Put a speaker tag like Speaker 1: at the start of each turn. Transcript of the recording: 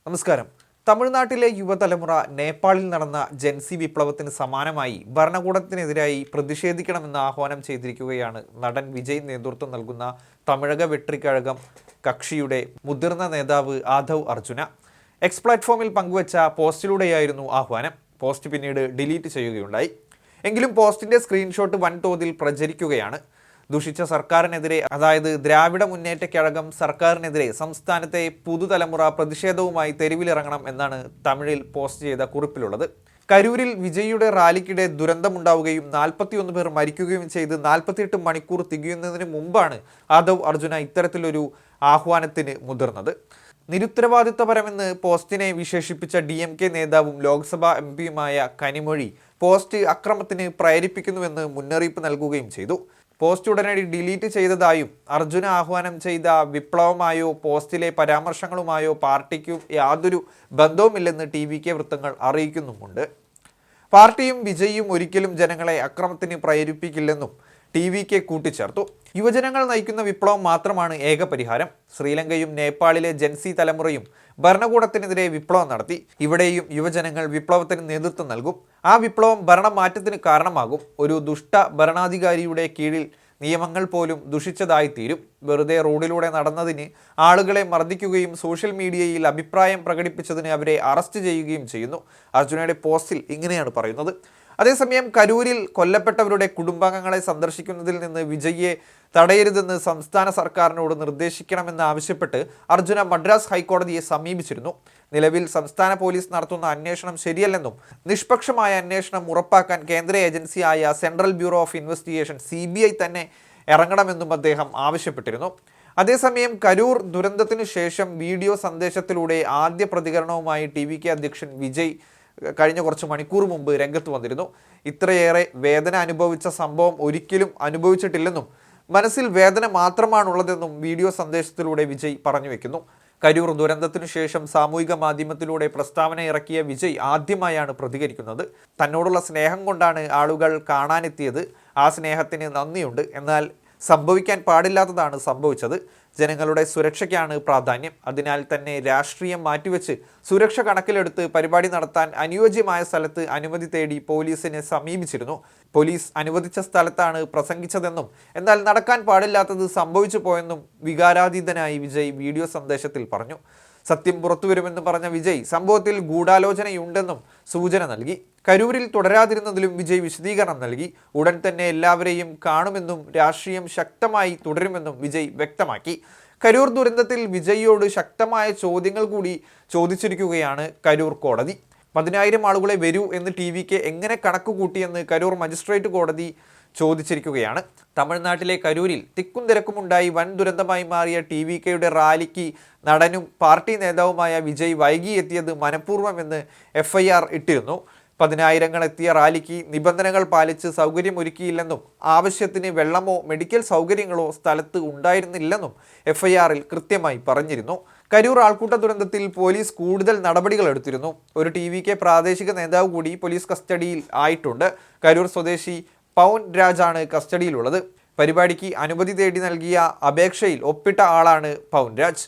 Speaker 1: നമസ്കാരം. തമിഴ്നാട്ടിലെ യുവതലമുറ നേപ്പാളിൽ നടന്ന ജൻസി വിപ്ലവത്തിന് സമാനമായി ഭരണകൂടത്തിനെതിരായി പ്രതിഷേധിക്കണമെന്ന് ആഹ്വാനം ചെയ്തിരിക്കുകയാണ് നടൻ വിജയ് നേതൃത്വം നൽകുന്ന തമിഴക വെട്രിക്കഴകം കക്ഷിയുടെ മുതിർന്ന നേതാവ് ആദവ് അർജുന. എക്സ് പ്ലാറ്റ്ഫോമിൽ പങ്കുവച്ച പോസ്റ്റിലൂടെയായിരുന്നു ആഹ്വാനം. പോസ്റ്റ് പിന്നീട് ഡിലീറ്റ് ചെയ്യുകയുണ്ടായി. എങ്കിലും പോസ്റ്റിന്റെ സ്ക്രീൻഷോട്ട് വൻതോതിൽ പ്രചരിക്കുകയാണ്. ദുഷിച്ച സർക്കാരിനെതിരെ, അതായത് ദ്രാവിഡ മുന്നേറ്റ കഴകം സർക്കാരിനെതിരെ സംസ്ഥാനത്തെ പുതുതലമുറ പ്രതിഷേധവുമായി തെരുവിലിറങ്ങണം എന്നാണ് തമിഴിൽ പോസ്റ്റ് ചെയ്ത കുറിപ്പിലുള്ളത്. കരൂരിൽ വിജയിയുടെ റാലിക്കിടെ ദുരന്തമുണ്ടാവുകയും 41 പേർ മരിക്കുകയും ചെയ്ത് 48 മണിക്കൂർ തികയുന്നതിന് മുമ്പാണ് ആദവ് അർജുന ഇത്തരത്തിലൊരു ആഹ്വാനത്തിന് മുതിർന്നത്. നിരുത്തരവാദിത്വപരമെന്ന് പോസ്റ്റിനെ വിശേഷിപ്പിച്ച DMK നേതാവും ലോക്സഭാ MP-യുമായ കനിമൊഴി പോസ്റ്റ് അക്രമത്തിന് പ്രേരിപ്പിക്കുന്നുവെന്ന് മുന്നറിയിപ്പ് നൽകുകയും ചെയ്തു. പോസ്റ്റ് ഉടനടി ഡിലീറ്റ് ചെയ്തതായും അർജുന ആഹ്വാനം ചെയ്ത വിപ്ലവമായോ പോസ്റ്റിലെ പരാമർശങ്ങളുമായോ പാർട്ടിക്കും യാതൊരു ബന്ധവുമില്ലെന്ന് TVK വൃത്തങ്ങൾ അറിയിക്കുന്നുമുണ്ട്. പാർട്ടിയും വിജയിയും ഒരിക്കലും ജനങ്ങളെ അക്രമത്തിന് പ്രേരിപ്പിക്കില്ലെന്നും TVK കൂട്ടിച്ചേർത്തു. യുവജനങ്ങൾ നയിക്കുന്ന വിപ്ലവം മാത്രമാണ് ഏക പരിഹാരം. ശ്രീലങ്കയും നേപ്പാളിലെ ജൻസി തലമുറയും ഭരണകൂടത്തിനെതിരെ വിപ്ലവം നടത്തി. ഇവിടെയും യുവജനങ്ങൾ വിപ്ലവത്തിന് നേതൃത്വം നൽകും. ആ വിപ്ലവം ഭരണമാറ്റത്തിന് കാരണമാകും. ഒരു ദുഷ്ട ഭരണാധികാരിയുടെ കീഴിൽ നിയമങ്ങൾ പോലും ദുഷിച്ചതായി തീരും. വെറുതെ റോഡിലൂടെ നടന്നതിന് ആളുകളെ മർദ്ദിക്കുകയും സോഷ്യൽ മീഡിയയിൽ അഭിപ്രായം പ്രകടിപ്പിച്ചതിന് അവരെ അറസ്റ്റ് ചെയ്യുകയും ചെയ്യുന്നു. അർജുനയുടെ പോസ്റ്റിൽ ഇങ്ങനെയാണ് പറയുന്നത്. അതേസമയം കരൂരിൽ കൊല്ലപ്പെട്ടവരുടെ കുടുംബാംഗങ്ങളെ സന്ദർശിക്കുന്നതിൽ നിന്ന് വിജയിയെ തടയരുതെന്ന് സംസ്ഥാന സർക്കാരിനോട് നിർദ്ദേശിക്കണമെന്നാവശ്യപ്പെട്ട് അർജുന മദ്രാസ് ഹൈക്കോടതിയെ സമീപിച്ചിരുന്നു. നിലവിൽ സംസ്ഥാന പോലീസ് നടത്തുന്ന അന്വേഷണം ശരിയല്ലെന്നും നിഷ്പക്ഷമായ അന്വേഷണം ഉറപ്പാക്കാൻ കേന്ദ്ര ഏജൻസിയായ central bureau of investigation CBI തന്നെ ഇറങ്ങണമെന്നും അദ്ദേഹം ആവശ്യപ്പെട്ടിരുന്നു. അതേസമയം കരൂർ ദുരന്തത്തിനു ശേഷം വീഡിയോ സന്ദേശത്തിലൂടെ ആദ്യ പ്രതികരണവുമായി TVK അധ്യക്ഷൻ വിജയ് കഴിഞ്ഞ കുറച്ച് മണിക്കൂർ മുമ്പ് രംഗത്ത് വന്നിരുന്നു. ഇത്രയേറെ വേദന അനുഭവിച്ച സംഭവം ഒരിക്കലും അനുഭവിച്ചിട്ടില്ലെന്നും മനസ്സിൽ വേദന മാത്രമാണുള്ളതെന്നും വീഡിയോ സന്ദേശത്തിലൂടെ വിജയ് പറഞ്ഞു വെക്കുന്നു. കരൂർ ദുരന്തത്തിനു ശേഷം സാമൂഹിക മാധ്യമത്തിലൂടെ പ്രസ്താവന ഇറക്കിയ വിജയ് ആദ്യമായാണ് പ്രതികരിക്കുന്നത്. തന്നോടുള്ള സ്നേഹം കൊണ്ടാണ് ആളുകൾ കാണാനെത്തിയത്. ആ സ്നേഹത്തിന് നന്ദിയുണ്ട്. എന്നാൽ സംഭവിക്കാൻ പാടില്ലാത്തതാണ് സംഭവിച്ചത്. ജനങ്ങളുടെ സുരക്ഷയ്ക്കാണ് പ്രാധാന്യം. അതിനാൽ തന്നെ രാഷ്ട്രീയം മാറ്റിവെച്ച് സുരക്ഷ കണക്കിലെടുത്ത് പരിപാടി നടത്താൻ അനുയോജ്യമായ സ്ഥലത്ത് അനുമതി തേടി പോലീസിനെ സമീപിച്ചിരുന്നു. പോലീസ് അനുവദിച്ച സ്ഥലത്താണ് പ്രസംഗിച്ചതെന്നും എന്നാൽ നടക്കാൻ പാടില്ലാത്തത് സംഭവിച്ചു പോയെന്നും വികാരാതീതനായി വിജയ് വീഡിയോ സന്ദേശത്തിൽ പറഞ്ഞു. സത്യം പുറത്തുവരുമെന്ന് പറഞ്ഞ വിജയ് സംഭവത്തിൽ ഗൂഢാലോചനയുണ്ടെന്നും സൂചന നൽകി. കരൂരിൽ തുടരാതിരുന്നതിലും വിജയ് വിശദീകരണം നൽകി. ഉടൻ തന്നെ എല്ലാവരെയും കാണുമെന്നും രാഷ്ട്രീയം ശക്തമായി തുടരുമെന്നും വിജയ് വ്യക്തമാക്കി. കരൂർ ദുരന്തത്തിൽ വിജയിയോട് ശക്തമായ ചോദ്യങ്ങൾ കൂടി ചോദിച്ചിരിക്കുകയാണ് കരൂർ കോടതി. 10,000 ആളുകളെ വരൂ എന്ന് TVK എങ്ങനെ കണക്ക് കൂട്ടിയെന്ന് കരൂർ മജിസ്ട്രേറ്റ് കോടതി ചോദിച്ചിരിക്കുകയാണ്. തമിഴ്നാട്ടിലെ കരൂരിൽ തിക്കും തിരക്കുമുണ്ടായി വൻ ദുരന്തമായി മാറിയ TVKയുടെ റാലിക്ക് നടനും പാർട്ടി നേതാവുമായ വിജയ് വൈകി എത്തിയത് മനഃപൂർവ്വമെന്ന് FIR ഇട്ടിരുന്നു. 10,000 എത്തിയ റാലിക്ക് നിബന്ധനകൾ പാലിച്ച് സൗകര്യമൊരുക്കിയില്ലെന്നും ആവശ്യത്തിന് വെള്ളമോ മെഡിക്കൽ സൗകര്യങ്ങളോ സ്ഥലത്ത് ഉണ്ടായിരുന്നില്ലെന്നും FIR-ൽ കൃത്യമായി പറഞ്ഞിരുന്നു. കരൂർ ആൾക്കൂട്ട ദുരന്തത്തിൽ പോലീസ് കൂടുതൽ നടപടികൾ എടുത്തിരുന്നു. ഒരു TVK പ്രാദേശിക നേതാവ് കൂടി പോലീസ് കസ്റ്റഡിയിൽ ആയിട്ടുണ്ട്. കരൂർ സ്വദേശി പൗൻ രാജാണ് കസ്റ്റഡിയിലുള്ളത്. പരിപാടിക്ക് അനുമതി തേടി നൽകിയ അപേക്ഷയിൽ ഒപ്പിട്ട ആളാണ് പൗൻ രാജ്.